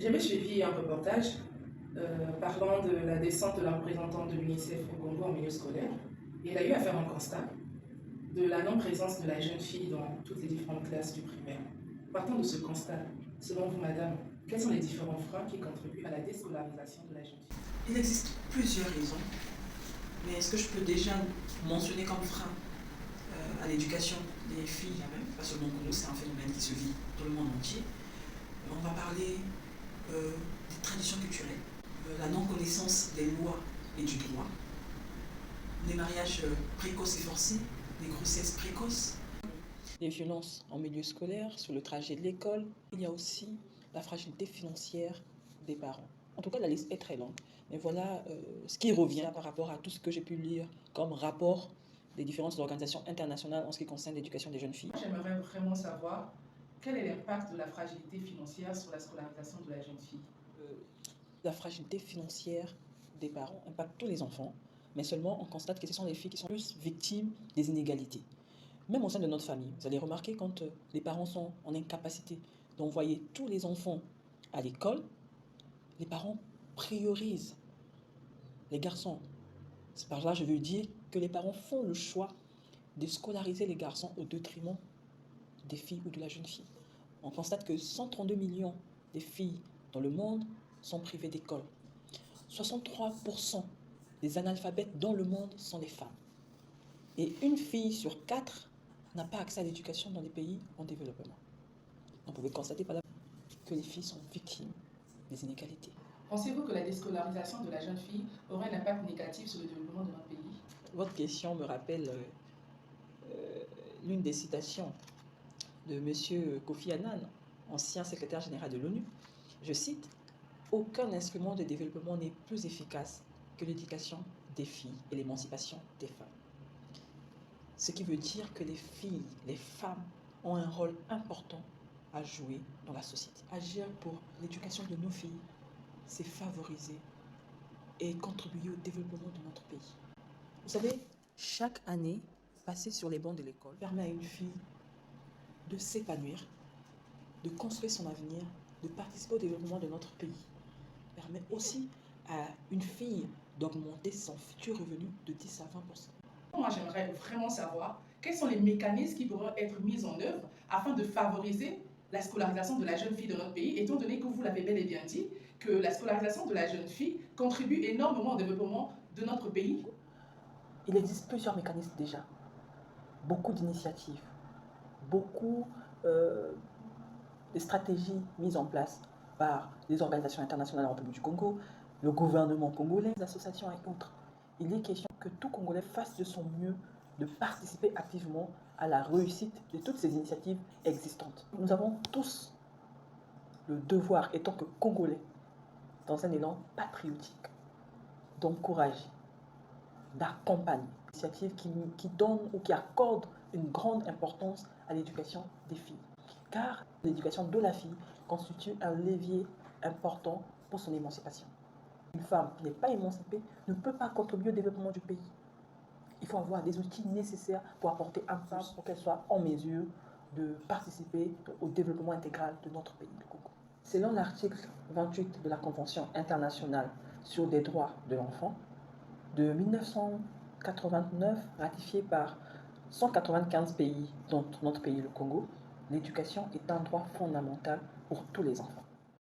J'avais suivi un reportage parlant de la descente de la représentante de l'UNICEF au Congo en milieu scolaire. Et elle a eu à faire un constat de la non-présence de la jeune fille dans toutes les différentes classes du primaire. Partant de ce constat, selon vous, madame, quels sont les différents freins qui contribuent à la déscolarisation de la jeune fille? Il existe plusieurs raisons, mais ce que je peux déjà mentionner comme frein à l'éducation des filles, même, pas seulement pour nous, c'est un phénomène qui se vit dans le monde entier. On va parler des traditions culturelles, la non-connaissance des lois et du droit, les mariages précoces et forcés, les grossesses précoces, les violences en milieu scolaire, sur le trajet de l'école. Il y a aussi la fragilité financière des parents. En tout cas, la liste est très longue. Mais voilà ce qui revient par rapport à tout ce que j'ai pu lire comme rapport des différentes organisations internationales en ce qui concerne l'éducation des jeunes filles. J'aimerais vraiment savoir quel est l'impact de la fragilité financière sur la scolarisation de la jeune fille. La fragilité financière des parents impacte tous les enfants, mais seulement on constate que ce sont les filles qui sont plus victimes des inégalités. Même au sein de notre famille, vous allez remarquer quand les parents sont en incapacité d'envoyer tous les enfants à l'école, les parents priorisent les garçons. C'est par là, je veux dire que les parents font le choix de scolariser les garçons au détriment des filles ou de la jeune fille. On constate que 132 millions de filles dans le monde sont privées d'école. 63% des analphabètes dans le monde sont des femmes. Et une fille sur 4 n'a pas accès à l'éducation dans les pays en développement. On pouvait constater par là que les filles sont victimes des inégalités. Pensez-vous que la déscolarisation de la jeune fille aurait un impact négatif sur le développement de notre pays? Votre question me rappelle l'une des citations de M. Kofi Annan, ancien secrétaire général de l'ONU. Je cite, « Aucun instrument de développement n'est plus efficace que l'éducation des filles et l'émancipation des femmes. » Ce qui veut dire que les filles, les femmes ont un rôle important à jouer dans la société. Agir pour l'éducation de nos filles, c'est favoriser et contribuer au développement de notre pays. Vous savez, chaque année, passer sur les bancs de l'école permet à une fille de s'épanouir, de construire son avenir, de participer au développement de notre pays. Permet aussi à une fille d'augmenter son futur revenu de 10 à 20%. Moi, j'aimerais vraiment savoir quels sont les mécanismes qui pourraient être mis en œuvre afin de favoriser la scolarisation de la jeune fille de notre pays, étant donné que vous l'avez bel et bien dit, que la scolarisation de la jeune fille contribue énormément au développement de notre pays. Il existe plusieurs mécanismes déjà, beaucoup d'initiatives, beaucoup de stratégies mises en place par les organisations internationales en République du Congo, le gouvernement congolais, les associations et autres. Il est question que tout Congolais fasse de son mieux de participer activement à la réussite de toutes ces initiatives existantes. Nous avons tous le devoir, étant que Congolais, dans un élan patriotique, d'encourager, d'accompagner des initiatives qui donnent ou qui accordent une grande importance à l'éducation des filles. Car l'éducation de la fille constitue un levier important pour son émancipation. Une femme qui n'est pas émancipée ne peut pas contribuer au développement du pays. Il faut avoir des outils nécessaires pour apporter un pas pour qu'elle soit en mesure de participer au développement intégral de notre pays, le Congo. Selon l'article 28 de la Convention internationale sur les droits de l'enfant, de 1989, ratifié par 195 pays, dont notre pays, le Congo, l'éducation est un droit fondamental pour tous les enfants.